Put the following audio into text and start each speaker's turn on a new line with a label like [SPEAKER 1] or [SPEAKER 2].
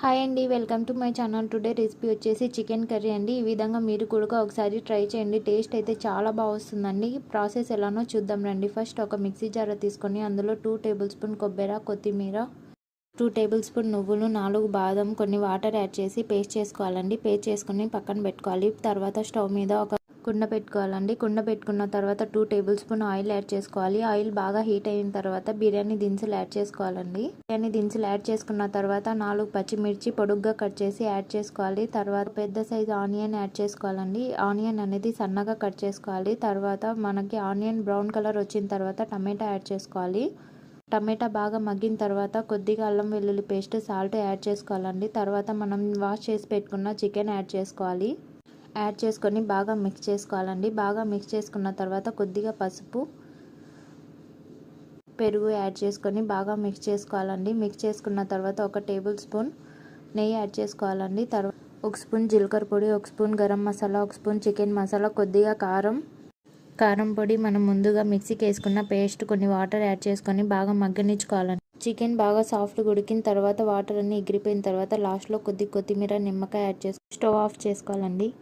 [SPEAKER 1] Hi అండి, welcome to my channel. Today recipe వచ్చేసి chicken curry అండి. ఈ విధంగా మీరు కూడా ఒకసారి ట్రై చేయండి. టేస్ట్ అయితే చాలా బాగా వస్తుందండి. ప్రాసెస్ ఎలానో చూద్దాం రండి. ఫస్ట్ ఒక మిక్సీ జార్ తీసుకొని అందులో 2 టేబుల్ స్పూన్ కొబ్బరి, కొత్తిమీర, 2 టేబుల్ స్పూన్ నువ్వులు, 4 బాదం, కొన్ని వాటర్ యాడ్ చేసి పేస్ట్ చేసుకోవాలండి. పేస్ట్ చేసుకొని పక్కన పెట్టుకోవాలి. తర్వాత స్టవ్ మీద ఒక కుండ పెట్టుకోవాలండి. కుండ పెట్టుకున్న తర్వాత 2 టేబుల్ స్పూన్ ఆయిల్ యాడ్ చేసుకోవాలి. ఆయిల్ బాగా హీట్ అయిన తర్వాత బిర్యానీ దినుసులు యాడ్ చేసుకోవాలండి. బిర్యానీ దినుసులు యాడ్ చేసుకున్న తర్వాత 4 పచ్చిమిర్చి పొడుగ్గా కట్ చేసి యాడ్ చేసుకోవాలి. తర్వాత పెద్ద సైజు ఆనియన్ యాడ్ చేసుకోవాలండి. ఆనియన్ అనేది సన్నగా కట్ చేసుకోవాలి. తర్వాత మనకి ఆనియన్ బ్రౌన్ కలర్ వచ్చిన తర్వాత టమాటా యాడ్ చేసుకోవాలి. టమాటా బాగా మగ్గిన తర్వాత కొద్దిగా అల్లం వెల్లుల్లి పేస్ట్, సాల్ట్ యాడ్ చేసుకోవాలండి. తర్వాత మనం వాష్ చేసి పెట్టుకున్న చికెన్ యాడ్ చేసుకోవాలి. యాడ్ చేసుకొని బాగా మిక్స్ చేసుకోవాలండి. బాగా మిక్స్ చేసుకున్న తర్వాత కొద్దిగా పసుపు, పెరుగు యాడ్ చేసుకొని బాగా మిక్స్ చేసుకోవాలండి. మిక్స్ చేసుకున్న తర్వాత 1 టేబుల్ స్పూన్ నెయ్యి యాడ్ చేసుకోవాలండి. తర్వాత 1 స్పూన్ జీలకర్ర పొడి, 1 spoon garam masala, 1 spoon chicken masala, కొద్దిగా కారం పొడి, మనం ముందుగా మిక్సీకి వేసుకున్న పేస్ట్, కొన్ని వాటర్ యాడ్ చేసుకొని బాగా మగ్గనిచ్చుకోవాలండి. చికెన్ బాగా సాఫ్ట్గా ఉడికిన తర్వాత వాటర్ అన్ని ఎగిరిపోయిన తర్వాత లాస్ట్లో కొద్దిమీర, నిమ్మకాయ యాడ్ చేసుకొని స్టవ్ ఆఫ్ చేసుకోవాలండి.